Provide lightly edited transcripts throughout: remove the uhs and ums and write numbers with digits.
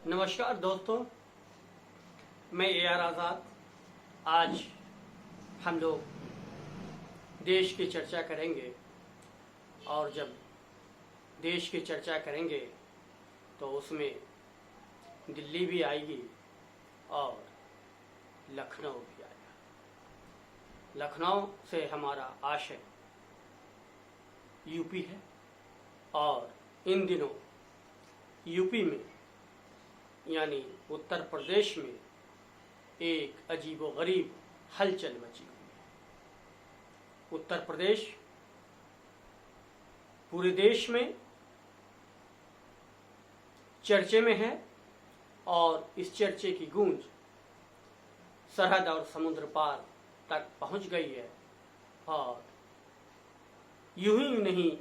नमस्कार दोस्तों, मैं AR आज़ाद। आज हम लोग देश की चर्चा करेंगे और जब देश की चर्चा करेंगे तो उसमें दिल्ली भी आएगी और लखनऊ भी आएगा। लखनऊ से हमारा आशय यूपी है और इन दिनों यूपी में यानी उत्तर प्रदेश में एक अजीबोगरीब हलचल मची हुई है। उत्तर प्रदेश पूरे देश में चर्चे में है और इस चर्चे की गूंज सरहद और समुद्र पार तक पहुंच गई है और यूं ही नहीं,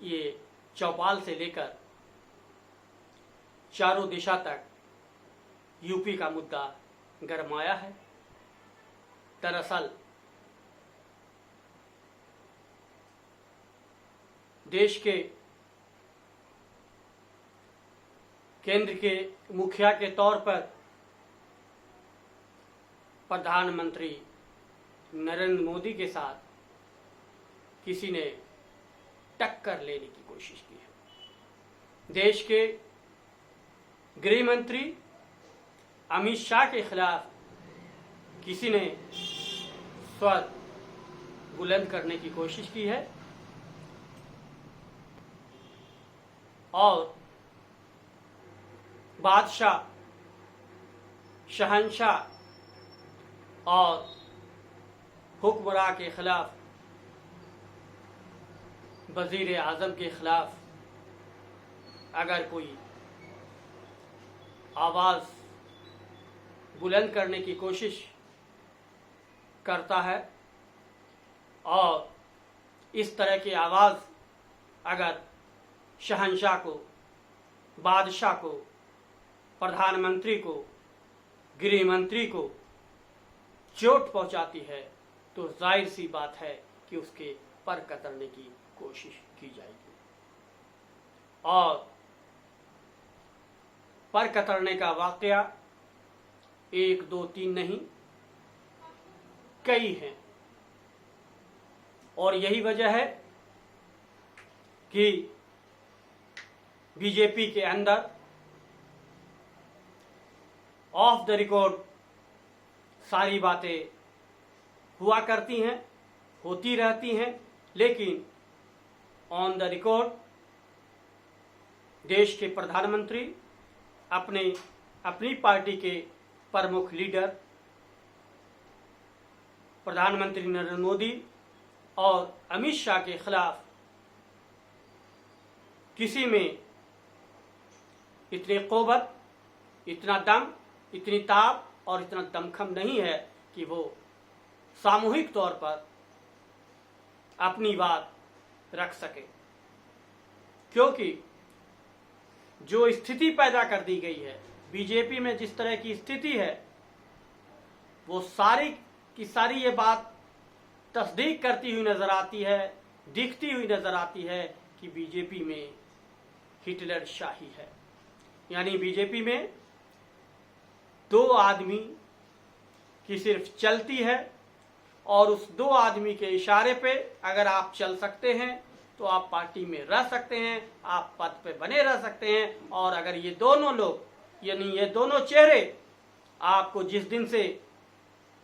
ये चौपाल से लेकर चारों दिशा तक यूपी का मुद्दा गरमाया है। दरअसल देश के केंद्र के मुखिया के तौर पर प्रधानमंत्री नरेंद्र मोदी के साथ किसी ने टक्कर लेने की कोशिश की है। देश के गृह मंत्री अमित शाह के खिलाफ किसी ने स्वर बुलंद करने की कोशिश की है और बादशाह, शहंशाह और हुक्मरां के खिलाफ, वजीर आजम के खिलाफ अगर कोई आवाज़ बुलंद करने की कोशिश करता है और इस तरह की आवाज़ अगर शहंशाह को, बादशाह को, प्रधानमंत्री को, गृह मंत्री को चोट पहुंचाती है तो जाहिर सी बात है कि उसके पर कतरने की कोशिश की जाएगी। और पर कतरने का वाकया 1, 2, 3 नहीं, कई हैं और यही वजह है कि बीजेपी के अंदर ऑफ द रिकॉर्ड सारी बातें हुआ करती हैं, होती रहती हैं, लेकिन ऑन द रिकॉर्ड देश के प्रधानमंत्री अपनी पार्टी के प्रमुख लीडर प्रधानमंत्री नरेंद्र मोदी और अमित शाह के खिलाफ किसी में इतनी क़ुव्वत, इतना दम, इतनी ताब और इतना दमखम नहीं है कि वो सामूहिक तौर पर अपनी बात रख सके, क्योंकि जो स्थिति पैदा कर दी गई है बीजेपी में, जिस तरह की स्थिति है, वो सारी की सारी ये बात तस्दीक करती हुई नजर आती है, दिखती हुई नजर आती है कि बीजेपी में हिटलर शाही है। यानी बीजेपी में 2 आदमी की सिर्फ चलती है और उस 2 आदमी के इशारे पे अगर आप चल सकते हैं तो आप पार्टी में रह सकते हैं, आप पद पे बने रह सकते हैं। और अगर ये दोनों लोग यानी ये दोनों चेहरे आपको जिस दिन से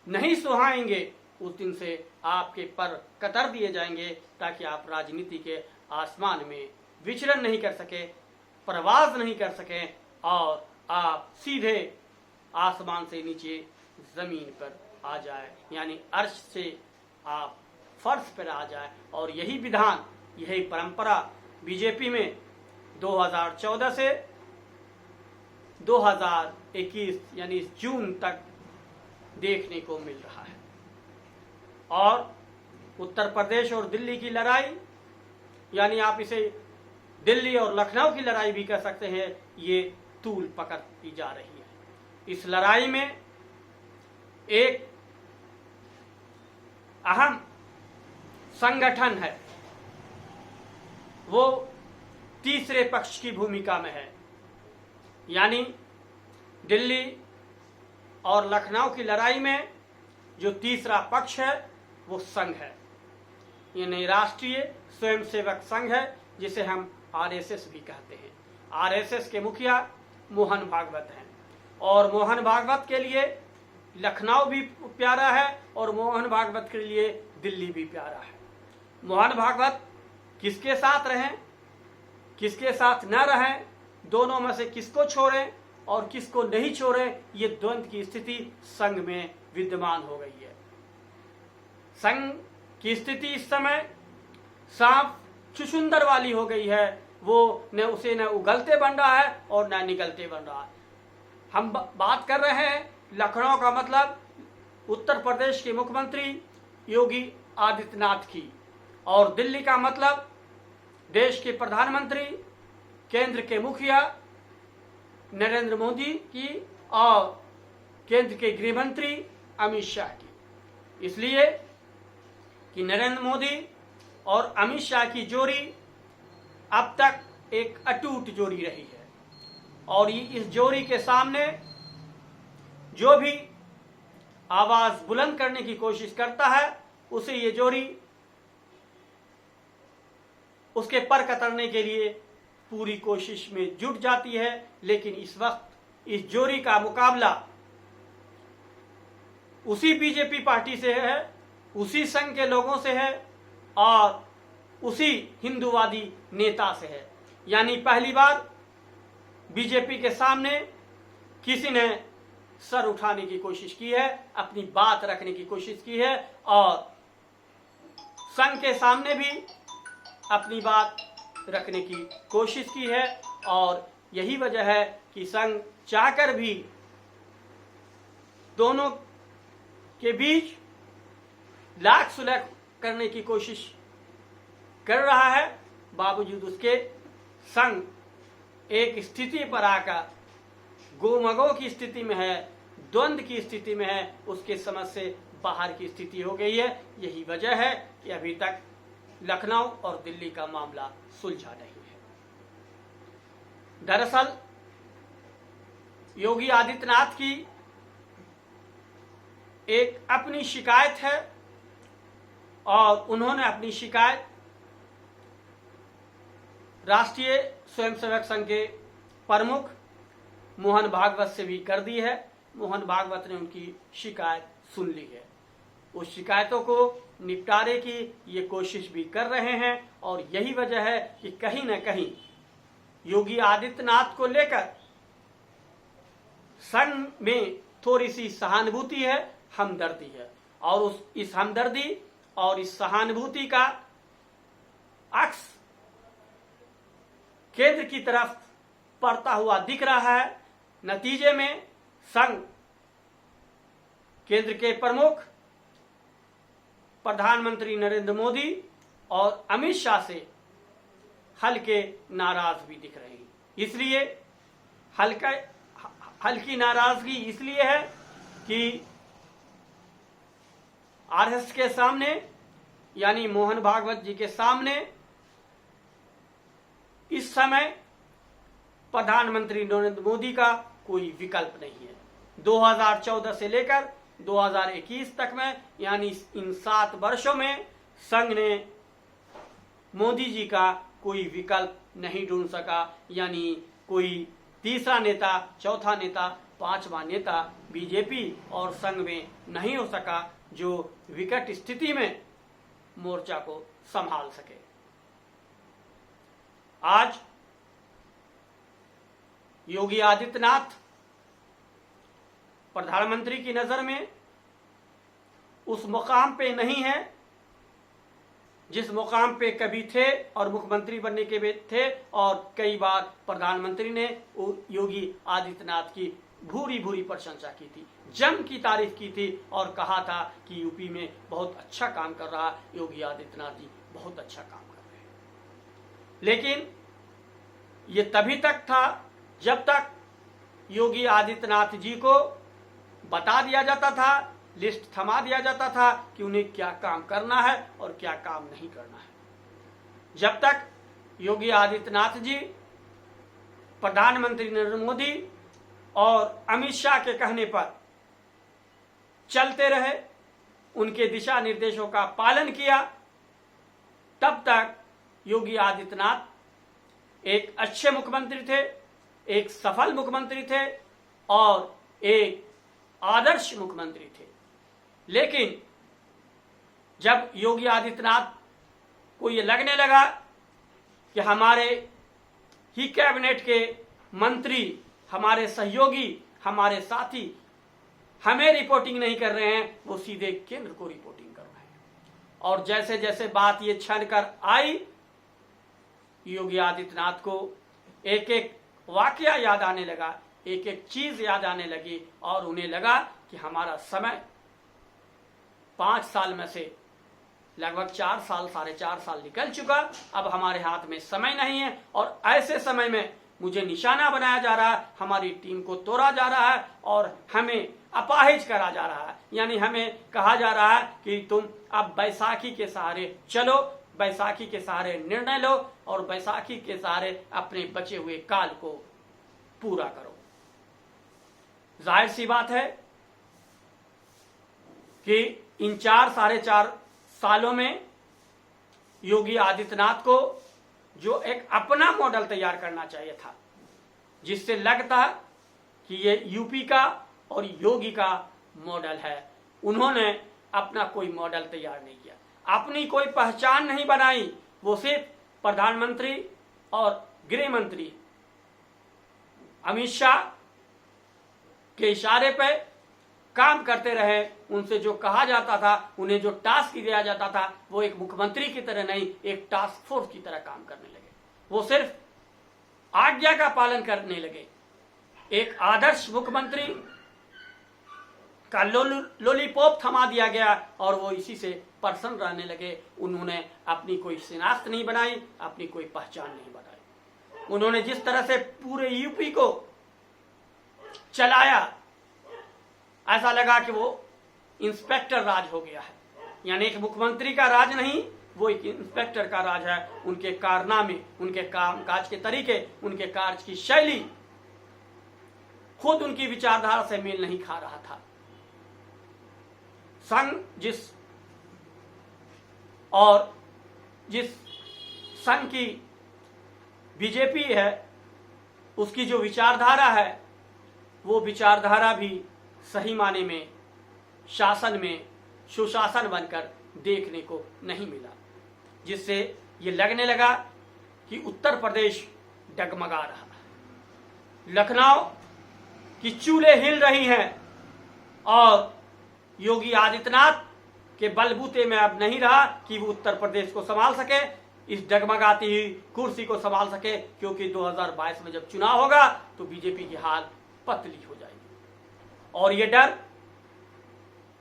नहीं सुहाएंगे उस दिन से आपके पर कतर दिए जाएंगे, ताकि आप राजनीति के आसमान में विचरण नहीं कर सके, प्रवास नहीं कर सकें और आप सीधे आसमान से नीचे जमीन पर आ जाए, यानी अर्श से आप फर्श पर आ जाए। और यही विधान, यही परंपरा बीजेपी में 2014 से 2021 यानी जून तक देखने को मिल रहा है। और उत्तर प्रदेश और दिल्ली की लड़ाई, यानी आप इसे दिल्ली और लखनऊ की लड़ाई भी कह सकते हैं, ये तूल पकड़ती जा रही है। इस लड़ाई में एक अहम संगठन है, वो तीसरे पक्ष की भूमिका में है, यानी दिल्ली और लखनऊ की लड़ाई में जो तीसरा पक्ष है वो संघ है, यानी राष्ट्रीय स्वयंसेवक संघ है, जिसे हम आरएसएस भी कहते हैं। आरएसएस के मुखिया मोहन भागवत हैं और मोहन भागवत के लिए लखनऊ भी प्यारा है और मोहन भागवत के लिए दिल्ली भी प्यारा है। मोहन भागवत किसके साथ रहें, किसके साथ न रहें, दोनों में से किसको छोड़ें और किसको नहीं छोड़ें, ये द्वंद्व की स्थिति संघ में विद्यमान हो गई है। संघ की स्थिति इस समय सांप चुचुंदर वाली हो गई है, वो न उगलते बन रहा है और न निकलते बन रहा है। हम बात कर रहे हैं लखनऊ का मतलब उत्तर प्रदेश के मुख्यमंत्री योगी आदित्यनाथ की, और दिल्ली का मतलब देश के प्रधानमंत्री, केंद्र के मुखिया नरेंद्र मोदी की और केंद्र के गृह मंत्री अमित शाह की। इसलिए कि नरेंद्र मोदी और अमित शाह की जोड़ी अब तक एक अटूट जोड़ी रही है और इस जोड़ी के सामने जो भी आवाज बुलंद करने की कोशिश करता है उसे ये जोड़ी उसके पर कतरने के लिए पूरी कोशिश में जुट जाती है। लेकिन इस वक्त इस जोड़ी का मुकाबला उसी बीजेपी पार्टी से है, उसी संघ के लोगों से है और उसी हिंदूवादी नेता से है। यानी पहली बार बीजेपी के सामने किसी ने सर उठाने की कोशिश की है, अपनी बात रखने की कोशिश की है और संघ के सामने भी अपनी बात रखने की कोशिश की है। और यही वजह है कि संघ चाहकर भी दोनों के बीच लाख सुलह करने की कोशिश कर रहा है, बावजूद उसके संघ एक स्थिति पर आकर गोमगो की स्थिति में है, द्वंद्व की स्थिति में है, उसके समझ से बाहर की स्थिति हो गई है। यही वजह है कि अभी तक लखनऊ और दिल्ली का मामला सुलझा नहीं है। दरअसल योगी आदित्यनाथ की एक अपनी शिकायत है और उन्होंने अपनी शिकायत राष्ट्रीय स्वयंसेवक संघ के प्रमुख मोहन भागवत से भी कर दी है। मोहन भागवत ने उनकी शिकायत सुन ली है, उस शिकायतों को निपटारे की ये कोशिश भी कर रहे हैं और यही वजह है कि कहीं न कहीं योगी आदित्यनाथ को लेकर संघ में थोड़ी सी सहानुभूति है, हमदर्दी है और इस हमदर्दी और इस सहानुभूति का अक्स केंद्र की तरफ पड़ता हुआ दिख रहा है। नतीजे में संघ केंद्र के प्रमुख प्रधानमंत्री नरेंद्र मोदी और अमित शाह से हल्के नाराज भी दिख रहे हैं। इसलिए हल्की नाराजगी इसलिए है कि आरएसएस के सामने यानी मोहन भागवत जी के सामने इस समय प्रधानमंत्री नरेंद्र मोदी का कोई विकल्प नहीं है। 2014 से लेकर 2021 तक में यानी इन 7 वर्षों में संघ ने मोदी जी का कोई विकल्प नहीं ढूंढ सका, यानी कोई तीसरा नेता, चौथा नेता, पांचवा नेता बीजेपी और संघ में नहीं हो सका जो विकट स्थिति में मोर्चा को संभाल सके। आज योगी आदित्यनाथ प्रधानमंत्री की नजर में उस मुकाम पे नहीं है जिस मुकाम पे कभी थे और मुख्यमंत्री बनने के भी थे और कई बार प्रधानमंत्री ने योगी आदित्यनाथ की भूरी भूरी प्रशंसा की थी, जम की तारीफ की थी और कहा था कि यूपी में बहुत अच्छा काम कर रहा योगी आदित्यनाथ जी, बहुत अच्छा काम कर रहे हैं। लेकिन ये तभी तक था जब तक योगी आदित्यनाथ जी को बता दिया जाता था, लिस्ट थमा दिया जाता था कि उन्हें क्या काम करना है और क्या काम नहीं करना है। जब तक योगी आदित्यनाथ जी, प्रधानमंत्री नरेंद्र मोदी और अमित शाह के कहने पर चलते रहे, उनके दिशा निर्देशों का पालन किया, तब तक योगी आदित्यनाथ एक अच्छे मुख्यमंत्री थे, एक सफल मुख्यमंत्री थे और एक आदर्श मुख्यमंत्री थे। लेकिन जब योगी आदित्यनाथ को ये लगने लगा कि हमारे ही कैबिनेट के मंत्री, हमारे सहयोगी, हमारे साथी हमें रिपोर्टिंग नहीं कर रहे हैं, वो सीधे केंद्र को रिपोर्टिंग कर रहे हैं। और जैसे जैसे बात ये छन कर आई, योगी आदित्यनाथ को एक एक वाकया याद आने लगा, एक एक चीज याद आने लगी और उन्हें लगा कि हमारा समय 5 साल में से लगभग 4 साल, 4.5 साल निकल चुका, अब हमारे हाथ में समय नहीं है और ऐसे समय में मुझे निशाना बनाया जा रहा है, हमारी टीम को तोड़ा जा रहा है और हमें अपाहिज करा जा रहा है। यानी हमें कहा जा रहा है कि तुम अब बैसाखी के सहारे चलो, बैसाखी के सहारे निर्णय लो और बैसाखी के सहारे अपने बचे हुए काल को पूरा करो। जाहिर सी बात है कि इन 4-4.5 सालों में योगी आदित्यनाथ को जो एक अपना मॉडल तैयार करना चाहिए था, जिससे लगता कि ये यूपी का और योगी का मॉडल है, उन्होंने अपना कोई मॉडल तैयार नहीं किया, अपनी कोई पहचान नहीं बनाई। वो सिर्फ प्रधानमंत्री और गृह मंत्री अमित शाह के इशारे पे काम करते रहे। उनसे जो कहा जाता था, उन्हें जो टास्क दिया जाता था, वो एक मुख्यमंत्री की तरह नहीं, एक टास्क फोर्स की तरह काम करने लगे। वो सिर्फ आज्ञा का पालन करने लगे। एक आदर्श मुख्यमंत्री का लॉलीपॉप थमा दिया गया और वो इसी से प्रसन्न रहने लगे। उन्होंने अपनी कोई शिनाख्त नहीं बनाई, अपनी कोई पहचान नहीं बनाई। उन्होंने जिस तरह से पूरे यूपी को चलाया, ऐसा लगा कि वो इंस्पेक्टर राज हो गया है। यानी एक मुख्यमंत्री का राज नहीं, वो एक इंस्पेक्टर का राज है। उनके कारनामे, उनके काम काज के तरीके, उनके कार्य की शैली खुद उनकी विचारधारा से मेल नहीं खा रहा था। जिस संघ की बीजेपी है, उसकी जो विचारधारा है, वो विचारधारा भी सही माने में शासन में सुशासन बनकर देखने को नहीं मिला, जिससे ये लगने लगा कि उत्तर प्रदेश डगमगा रहा। लखनऊ की चूल्हे हिल रही हैं और योगी आदित्यनाथ के बलबूते में अब नहीं रहा कि वो उत्तर प्रदेश को संभाल सके, इस डगमगाती हुई कुर्सी को संभाल सके, क्योंकि 2022 में जब चुनाव होगा तो बीजेपी की हाल पतली हो जाएगी। और ये डर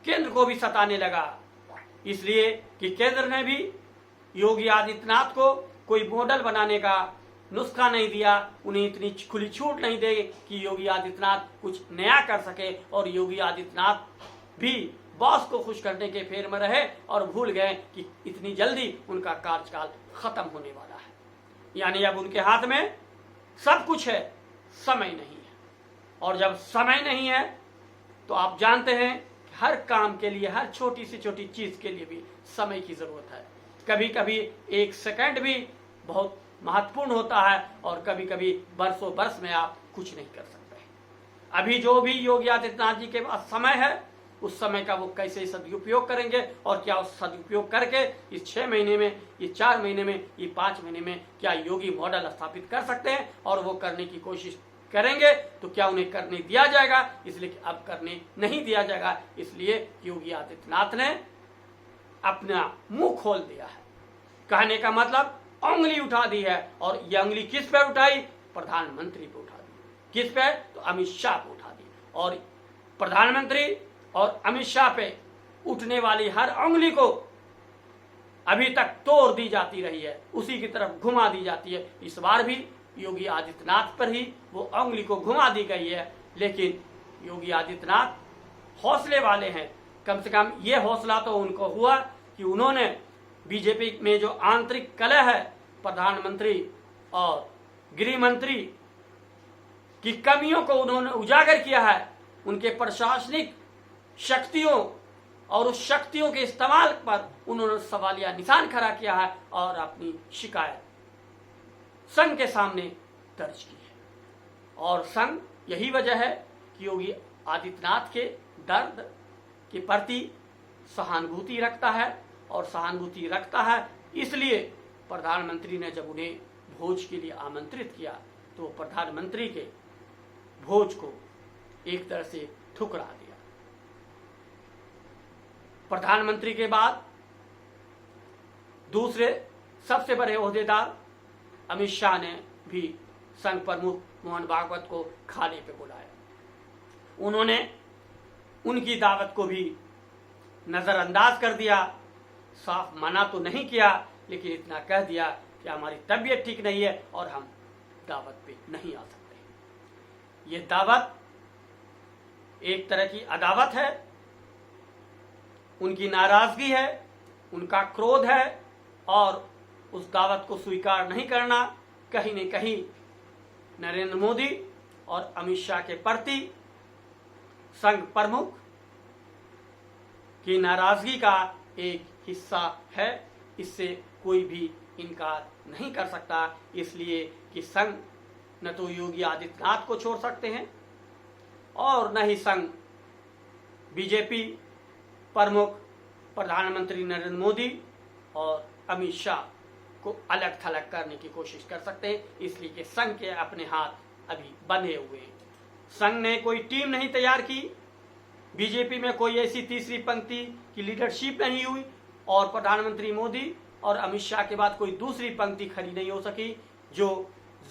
केंद्र को भी सताने लगा, इसलिए कि केंद्र ने भी योगी आदित्यनाथ को कोई मॉडल बनाने का नुस्खा नहीं दिया, उन्हें इतनी खुली छूट नहीं दे कि योगी आदित्यनाथ कुछ नया कर सके। और योगी आदित्यनाथ भी बॉस को खुश करने के फेर में रहे और भूल गए कि इतनी जल्दी उनका कार्यकाल खत्म होने वाला है। यानी अब उनके हाथ में सब कुछ है, समय नहीं है। और जब समय नहीं है तो आप जानते हैं कि हर काम के लिए, हर छोटी से छोटी चीज के लिए भी समय की जरूरत है। कभी कभी 1 सेकंड भी बहुत महत्वपूर्ण होता है और कभी कभी बरसों बरस में आप कुछ नहीं कर सकते। अभी जो भी योगी आदित्यनाथ जी के पास समय है, उस समय का वो कैसे सदुपयोग करेंगे और क्या उस सदुपयोग करके इस 6 महीने में, ये 4 महीने में, ये 5 महीने में क्या योगी मॉडल स्थापित कर सकते हैं और वो करने की कोशिश करेंगे तो क्या उन्हें करने दिया जाएगा? इसलिए अब करने नहीं दिया जाएगा, इसलिए योगी आदित्यनाथ ने अपना मुंह खोल दिया है। कहने का मतलब उंगली उठा दी है। और ये उंगली किस पे उठाई? प्रधानमंत्री पे उठा दी। किस पे? तो अमित शाह पे उठा दी। और प्रधानमंत्री और अमित शाह पे उठने वाली हर उंगली को अभी तक तोड़ दी जाती रही है, उसी की तरफ घुमा दी जाती है। इस बार भी योगी आदित्यनाथ पर ही वो उंगली को घुमा दी गई है। लेकिन योगी आदित्यनाथ हौसले वाले हैं, कम से कम ये हौसला तो उनको हुआ कि उन्होंने बीजेपी में जो आंतरिक कलह है, प्रधानमंत्री और गृह मंत्री की कमियों को उन्होंने उजागर किया है, उनके प्रशासनिक शक्तियों और उस शक्तियों के इस्तेमाल पर उन्होंने सवालिया निशान खड़ा किया है और अपनी शिकायत संघ के सामने दर्ज की है। और संघ यही वजह है कि योगी आदित्यनाथ के दर्द के प्रति सहानुभूति रखता है, और सहानुभूति रखता है इसलिए प्रधानमंत्री ने जब उन्हें भोज के लिए आमंत्रित किया तो प्रधानमंत्री के भोज को एक तरह से ठुकरा दिया। प्रधानमंत्री के बाद दूसरे सबसे बड़े ओहदेदार अमित शाह ने भी संघ प्रमुख मोहन भागवत को खाने पे बुलाया। उन्होंने उनकी दावत को भी नजरअंदाज कर दिया, साफ मना तो नहीं किया, लेकिन इतना कह दिया कि हमारी तबीयत ठीक नहीं है और हम दावत पे नहीं आ सकते। ये दावत एक तरह की अदावत है, उनकी नाराजगी है, उनका क्रोध है, और उस दावत को स्वीकार नहीं करना कहीं न कहीं नरेंद्र मोदी और अमित शाह के प्रति संघ प्रमुख की नाराजगी का एक हिस्सा है। इससे कोई भी इनकार नहीं कर सकता, इसलिए कि संघ न तो योगी आदित्यनाथ को छोड़ सकते हैं और न ही संघ बीजेपी प्रमुख प्रधानमंत्री नरेंद्र मोदी और अमित शाह को अलग थलग करने की कोशिश कर सकते हैं, इसलिए कि संघ के अपने हाथ अभी बंधे हुए हैं। संघ ने कोई टीम नहीं तैयार की, बीजेपी में कोई ऐसी तीसरी पंक्ति की लीडरशिप नहीं हुई, और प्रधानमंत्री मोदी और अमित शाह के बाद कोई दूसरी पंक्ति खड़ी नहीं हो सकी जो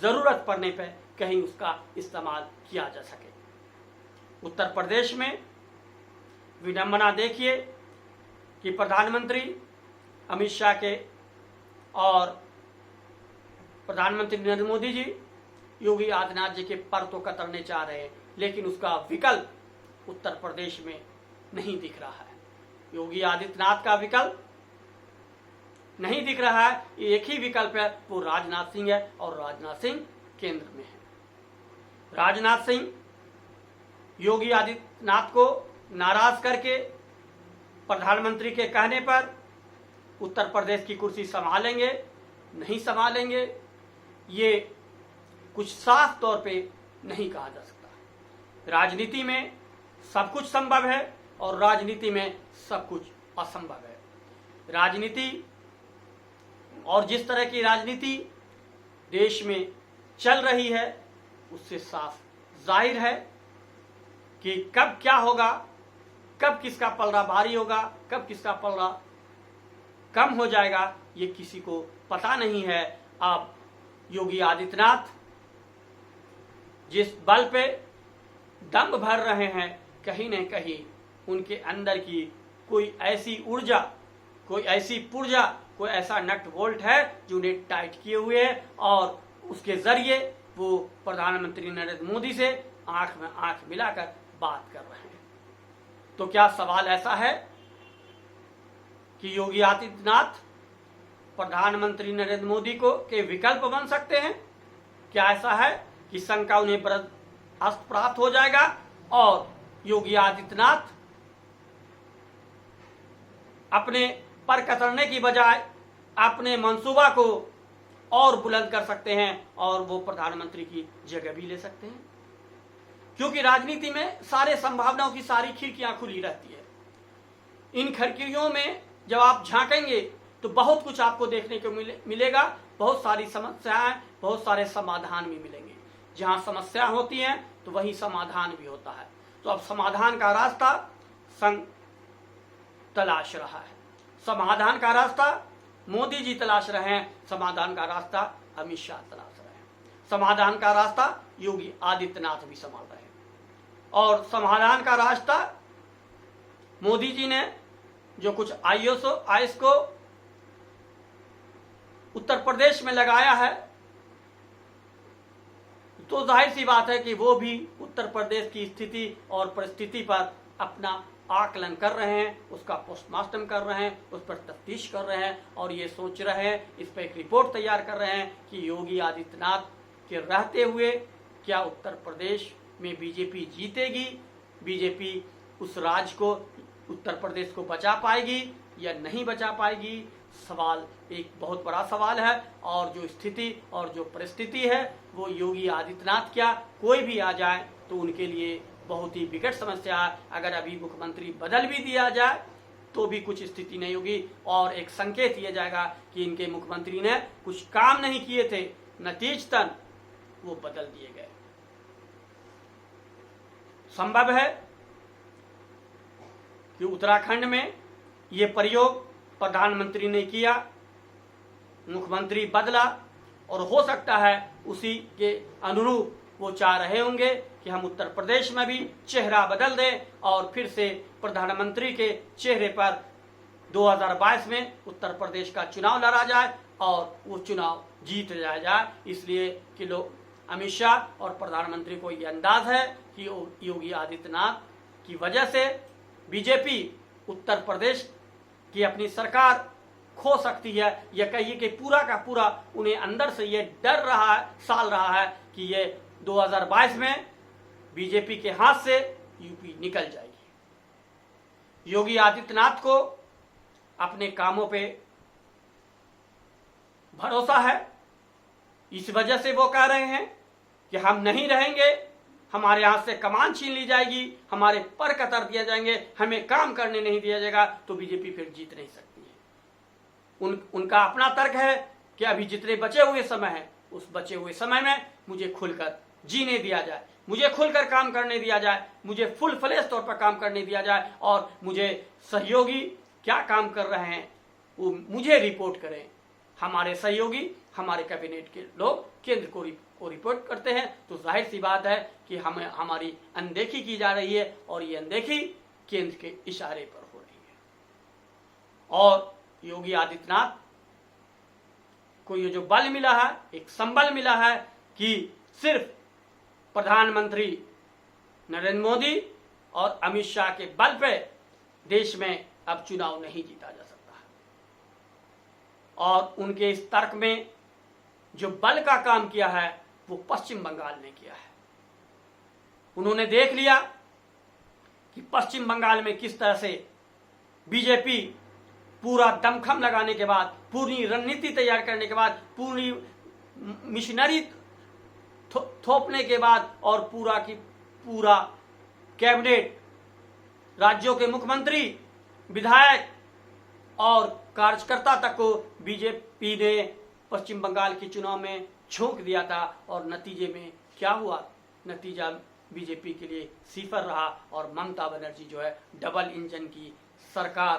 जरूरत पड़ने पर कहीं उसका इस्तेमाल किया जा सके। उत्तर प्रदेश में विडंबना देखिए कि प्रधानमंत्री अमित शाह के और प्रधानमंत्री नरेंद्र मोदी जी योगी आदित्यनाथ जी के पर तो कतरने चाह रहे हैं, लेकिन उसका विकल्प उत्तर प्रदेश में नहीं दिख रहा है। योगी आदित्यनाथ का विकल्प नहीं दिख रहा है, एक ही विकल्प है, वो राजनाथ सिंह है, और राजनाथ सिंह केंद्र में है। राजनाथ सिंह योगी आदित्यनाथ को नाराज करके प्रधानमंत्री के कहने पर उत्तर प्रदेश की कुर्सी संभालेंगे नहीं संभालेंगे, ये कुछ साफ तौर पे नहीं कहा जा सकता। राजनीति में सब कुछ संभव है और राजनीति में सब कुछ असंभव है। राजनीति और जिस तरह की राजनीति देश में चल रही है उससे साफ जाहिर है कि कब क्या होगा, कब किसका पलड़ा भारी होगा, कब किसका पलड़ा कम हो जाएगा, ये किसी को पता नहीं है। अब योगी आदित्यनाथ जिस बल पे दम भर रहे हैं, कहीं न कहीं उनके अंदर की कोई ऐसी ऊर्जा, कोई ऐसी पुर्जा, कोई ऐसा नट बोल्ट है जो उन्हें टाइट किए हुए है, और उसके जरिए वो प्रधानमंत्री नरेंद्र मोदी से आंख में आंख मिलाकर बात कर रहे हैं। तो क्या सवाल ऐसा है कि योगी आदित्यनाथ प्रधानमंत्री नरेंद्र मोदी को के विकल्प बन सकते हैं? क्या ऐसा है कि संघ का उन्हें अस्त्र प्राप्त हो जाएगा और योगी आदित्यनाथ अपने पर कतरने की बजाय अपने मंसूबा को और बुलंद कर सकते हैं और वो प्रधानमंत्री की जगह भी ले सकते हैं? क्योंकि राजनीति में सारे संभावनाओं की सारी खिड़कियां खुली रहती है। इन खिड़कियों में जब आप झांकेंगे तो बहुत कुछ आपको देखने को मिलेगा, बहुत सारी समस्याएं, बहुत सारे समाधान भी मिलेंगे। जहां समस्या होती है तो वही समाधान भी होता है। तो अब समाधान का रास्ता संघ तलाश रहा है, समाधान का रास्ता मोदी जी तलाश रहे हैं, समाधान का रास्ता अमित शाह तलाश रहे हैं, समाधान का रास्ता योगी आदित्यनाथ भी संभाल रहे हैं, और समाधान का रास्ता मोदी जी ने जो कुछ आईएएस को उत्तर प्रदेश में लगाया है, तो जाहिर सी बात है कि वो भी उत्तर प्रदेश की स्थिति और परिस्थिति पर अपना आकलन कर रहे हैं, उसका पोस्टमार्टम कर रहे हैं, उस पर तफ्तीश कर रहे हैं, और ये सोच रहे हैं, इस पर एक रिपोर्ट तैयार कर रहे हैं कि योगी आदित्यनाथ के रहते हुए क्या उत्तर प्रदेश में बीजेपी जीतेगी, बीजेपी उस राज्य को, उत्तर प्रदेश को बचा पाएगी या नहीं बचा पाएगी? सवाल एक बहुत बड़ा सवाल है। और जो स्थिति और जो परिस्थिति है वो योगी आदित्यनाथ क्या कोई भी आ जाए तो उनके लिए बहुत ही विकट समस्या है। अगर अभी मुख्यमंत्री बदल भी दिया जाए तो भी कुछ स्थिति नहीं होगी और एक संकेत दिया जाएगा कि इनके मुख्यमंत्री ने कुछ काम नहीं किए थे, नतीजतन वो बदल दिए गए। संभव है कि उत्तराखंड में ये प्रयोग प्रधानमंत्री ने किया, मुख्यमंत्री बदला और हो सकता है उसी के अनुरूप वो चाह रहे होंगे कि हम उत्तर प्रदेश में भी चेहरा बदल दें और फिर से प्रधानमंत्री के चेहरे पर 2022 में उत्तर प्रदेश का चुनाव लड़ा जाए और वो चुनाव जीत जाए। इसलिए कि लोग अमित शाह और प्रधानमंत्री को ये अंदाज है कि योगी आदित्यनाथ की वजह से बीजेपी उत्तर प्रदेश की अपनी सरकार खो सकती है, या कहिए कि पूरा का पूरा उन्हें अंदर से ये डर रहा है, साल रहा है कि ये 2022 में बीजेपी के हाथ से यूपी निकल जाएगी। योगी आदित्यनाथ को अपने कामों पे भरोसा है, इस वजह से वो कह रहे हैं कि हम नहीं रहेंगे, हमारे हाथ से कमान छीन ली जाएगी, हमारे पर कतर दिया जाएंगे, हमें काम करने नहीं दिया जाएगा तो बीजेपी फिर जीत नहीं सकती है। उनका अपना तर्क है कि अभी जितने बचे हुए समय है उस बचे हुए समय में मुझे खुलकर जीने दिया जाए, मुझे खुलकर काम करने दिया जाए, मुझे फुल फ्लेश तौर पर काम करने दिया जाए और मुझे सहयोगी क्या काम कर रहे हैं वो मुझे रिपोर्ट करें। हमारे सहयोगी, हमारे कैबिनेट के लोग केंद्र को रिपोर्ट करते हैं तो जाहिर सी बात है कि हमें हमारी अनदेखी की जा रही है और ये अनदेखी केंद्र के इशारे पर हो रही है। और योगी आदित्यनाथ को ये जो बल मिला है, एक संबल मिला है कि सिर्फ प्रधानमंत्री नरेंद्र मोदी और अमित शाह के बल पे देश में अब चुनाव नहीं जीता जा सकता है। और उनके इस तर्क में जो बल का काम किया है वो पश्चिम बंगाल ने किया है। उन्होंने देख लिया कि पश्चिम बंगाल में किस तरह से बीजेपी पूरा दमखम लगाने के बाद, पूरी रणनीति तैयार करने के बाद, पूरी मिशनरी थोपने के बाद और पूरा की पूरा कैबिनेट, राज्यों के मुख्यमंत्री, विधायक और कार्यकर्ता तक को बीजेपी ने पश्चिम बंगाल के चुनाव में झोंक दिया था। और नतीजे में क्या हुआ? नतीजा बीजेपी के लिए सिफर रहा और ममता बनर्जी जो है डबल इंजन की सरकार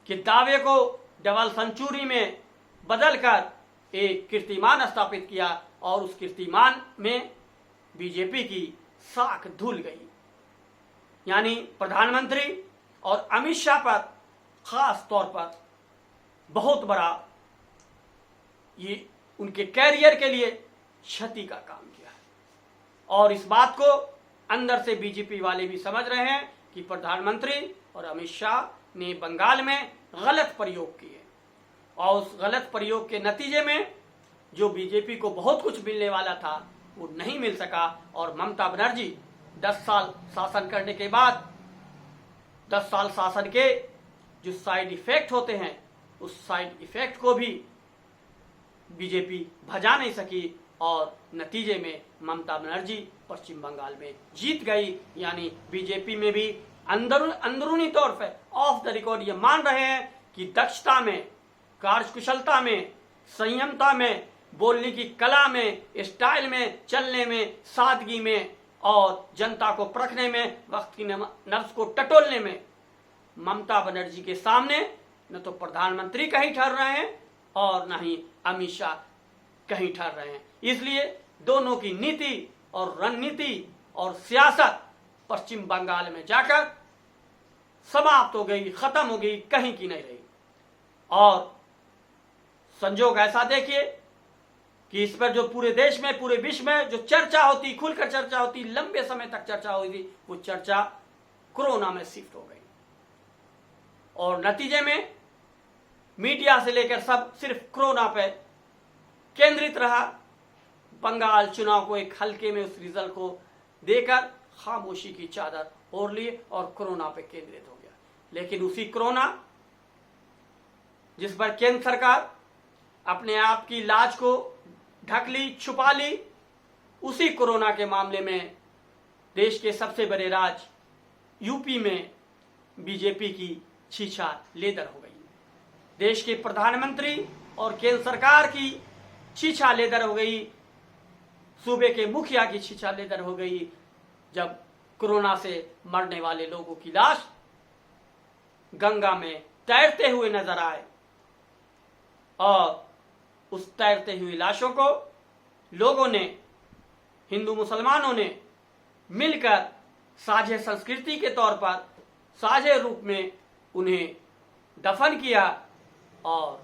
के दावे को डबल सेंचुरी में बदलकर एक कीर्तिमान स्थापित किया और उस कीर्तिमान में बीजेपी की साख धुल गई। यानी प्रधानमंत्री और अमित शाह पर खास तौर पर बहुत बड़ा ये उनके कैरियर के लिए क्षति का काम किया है। और इस बात को अंदर से बीजेपी वाले भी समझ रहे हैं कि प्रधानमंत्री और अमित शाह ने बंगाल में गलत प्रयोग किए और उस गलत प्रयोग के नतीजे में जो बीजेपी को बहुत कुछ मिलने वाला था वो नहीं मिल सका। और ममता बनर्जी 10 साल शासन करने के बाद 10 साल शासन के जो साइड इफेक्ट होते हैं उस साइड इफेक्ट को भी बीजेपी भजा नहीं सकी और नतीजे में ममता बनर्जी पश्चिम बंगाल में जीत गई। यानी बीजेपी में भी अंदरूनी तौर पर ऑफ द रिकॉर्ड ये मान रहे हैं कि दक्षता में, कार्यकुशलता में, संयमता में, बोलने की कला में, स्टाइल में, चलने में, सादगी में और जनता को परखने में, वक्त की नफ्स को टटोलने में ममता बनर्जी के सामने न तो प्रधानमंत्री कहीं ठहर रहे हैं और न ही अमित शाह कहीं ठहर रहे हैं। इसलिए दोनों की नीति और रणनीति और सियासत पश्चिम बंगाल में जाकर समाप्त हो गई, खत्म हो गई, कहीं की नहीं रही। और संजोग ऐसा देखिए कि इस पर जो पूरे देश में, पूरे विश्व में जो चर्चा होती, खुलकर चर्चा होती, लंबे समय तक चर्चा हुई थी, वो चर्चा कोरोना में शिफ्ट हो गई और नतीजे में मीडिया से लेकर सब सिर्फ कोरोना पे केंद्रित रहा। बंगाल चुनाव को एक हल्के में उस रिजल्ट को देकर खामोशी की चादर ओढ़ लिए और कोरोना पे केंद्रित हो गया। लेकिन उसी कोरोना जिस पर केंद्र सरकार अपने आप की लाज को ढक ली, छुपा ली, उसी कोरोना के मामले में देश के सबसे बड़े राज्य यूपी में बीजेपी की छीछा लेदर हो गई। देश के प्रधानमंत्री और केंद्र सरकार की छीछा लेदर हो गई, सूबे के मुखिया की छीछा लेदर हो गई, जब कोरोना से मरने वाले लोगों की लाश गंगा में तैरते हुए नजर आए और उस तैरते हुई लाशों को लोगों ने, हिंदू मुसलमानों ने मिलकर साझे संस्कृति के तौर पर साझे रूप में उन्हें दफन किया और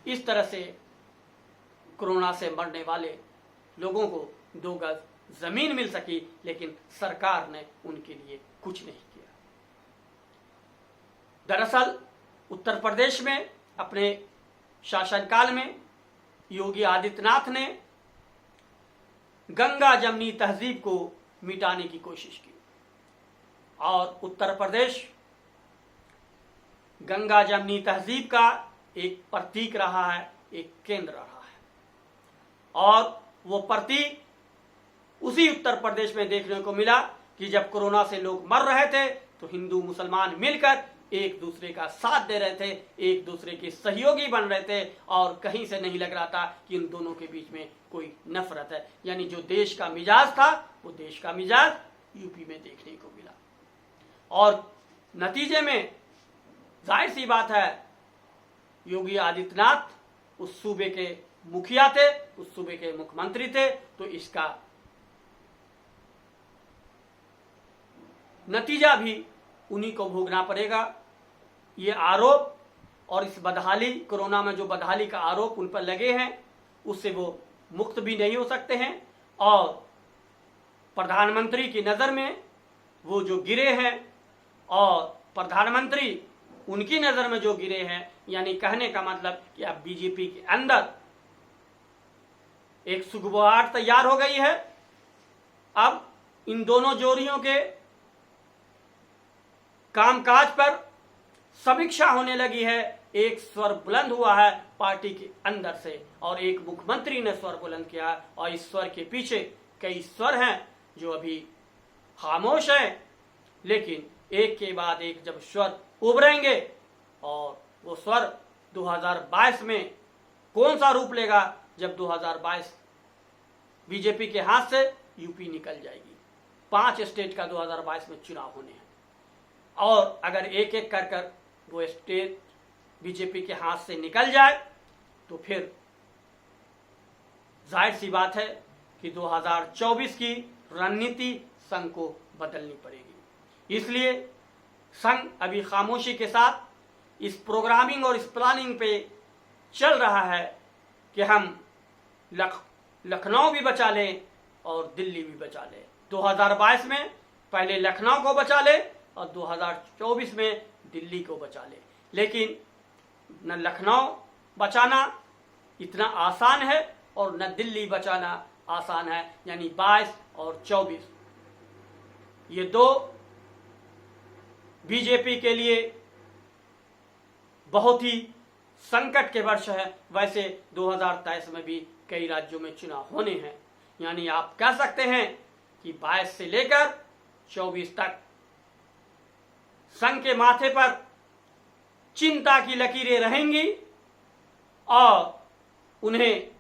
इस तरह से कोरोना से मरने वाले लोगों को 2 गज जमीन मिल सकी, लेकिन सरकार ने उनके लिए कुछ नहीं किया। दरअसल उत्तर प्रदेश में अपने शासनकाल में योगी आदित्यनाथ ने गंगा जमनी तहजीब को मिटाने की कोशिश की और उत्तर प्रदेश गंगा जमनी तहजीब का एक प्रतीक रहा है, एक केंद्र रहा है। और वो प्रतीक उसी उत्तर प्रदेश में देखने को मिला कि जब कोरोना से लोग मर रहे थे तो हिंदू मुसलमान मिलकर एक दूसरे का साथ दे रहे थे, एक दूसरे के सहयोगी बन रहे थे और कहीं से नहीं लग रहा था कि उन दोनों के बीच में कोई नफरत है। यानी जो देश का मिजाज था वो देश का मिजाज यूपी में देखने को मिला और नतीजे में जाहिर सी बात है योगी आदित्यनाथ उस सूबे के मुखिया थे, उस सूबे के मुख्यमंत्री थे, तो इसका नतीजा भी उन्हीं को भोगना पड़ेगा। ये आरोप और इस बदहाली, कोरोना में जो बदहाली का आरोप उन पर लगे हैं, उससे वो मुक्त भी नहीं हो सकते हैं और प्रधानमंत्री की नज़र में वो जो गिरे हैं और प्रधानमंत्री उनकी नज़र में जो गिरे हैं, यानी कहने का मतलब कि अब बीजेपी के अंदर एक सुगबुगाहट तैयार हो गई है। अब इन दोनों जोड़ियों के कामकाज पर समीक्षा होने लगी है, एक स्वर बुलंद हुआ है पार्टी के अंदर से और एक मुख्यमंत्री ने स्वर बुलंद किया और इस स्वर के पीछे कई स्वर हैं जो अभी खामोश हैं, लेकिन एक के बाद एक जब स्वर उभरेंगे और वो स्वर 2022 में कौन सा रूप लेगा, जब 2022 बीजेपी के हाथ से यूपी निकल जाएगी। 5 स्टेट का 2022 में चुनाव होने हैं और अगर एक एक कर कर वो स्टेट बीजेपी के हाथ से निकल जाए तो फिर जाहिर सी बात है कि 2024 की रणनीति संघ को बदलनी पड़ेगी। इसलिए संघ अभी खामोशी के साथ इस प्रोग्रामिंग और इस प्लानिंग पे चल रहा है कि हम लखनऊ भी बचा लें और दिल्ली भी बचा लें। 2022 में पहले लखनऊ को बचा ले और 2024 में दिल्ली को बचा ले, लेकिन न लखनऊ बचाना इतना आसान है और न दिल्ली बचाना आसान है। यानी 22 और 24 ये 2 बीजेपी के लिए बहुत ही संकट के वर्ष है। वैसे 2023 में भी कई राज्यों में चुनाव होने हैं, यानी आप कह सकते हैं कि 22 से लेकर 24 तक संघ के माथे पर चिंता की लकीरें रहेंगी और उन्हें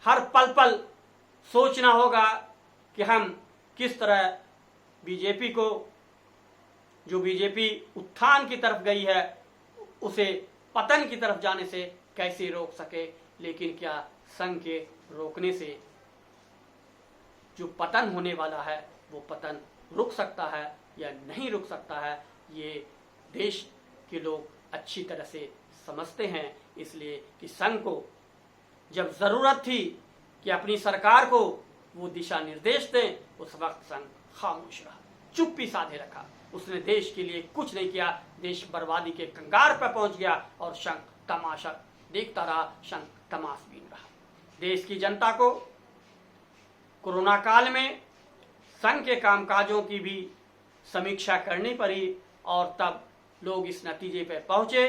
हर पल पल सोचना होगा कि हम किस तरह बीजेपी को, जो बीजेपी उत्थान की तरफ गई है, उसे पतन की तरफ जाने से कैसे रोक सके। लेकिन क्या संघ के रोकने से जो पतन होने वाला है वो पतन रुक सकता है या नहीं रुक सकता है, ये देश के लोग अच्छी तरह से समझते हैं। इसलिए कि संघ को जब जरूरत थी कि अपनी सरकार को वो दिशा निर्देश दें, उस वक्त संघ खामोश रहा, चुप्पी साधे रखा। उसने देश के लिए कुछ नहीं किया, देश बर्बादी के कंगार पर पहुंच गया और संघ तमाशा देखता रहा, संघ तमाशबीन रहा। देश की जनता को कोरोना काल में संघ के कामकाजों की भी समीक्षा करनी पड़ी और तब लोग इस नतीजे पर पहुंचे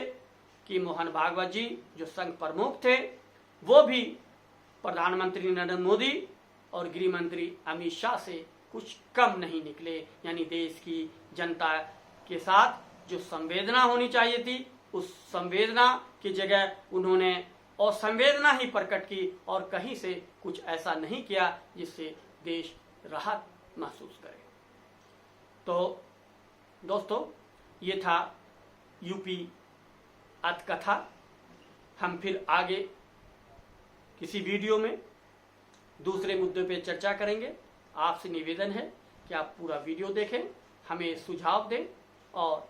कि मोहन भागवत जी जो संघ प्रमुख थे वो भी प्रधानमंत्री नरेंद्र मोदी और गृह मंत्री अमित शाह से कुछ कम नहीं निकले। यानी देश की जनता के साथ जो संवेदना होनी चाहिए थी उस संवेदना की जगह उन्होंने असंवेदना ही प्रकट की और कहीं से कुछ ऐसा नहीं किया जिससे देश राहत महसूस करे। तो दोस्तों, ये था यूपी अतकथा। हम फिर आगे किसी वीडियो में दूसरे मुद्दे पे चर्चा करेंगे। आपसे निवेदन है कि आप पूरा वीडियो देखें, हमें सुझाव दें और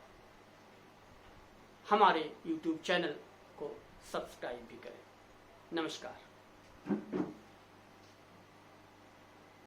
हमारे YouTube चैनल को सब्सक्राइब भी करें। नमस्कार।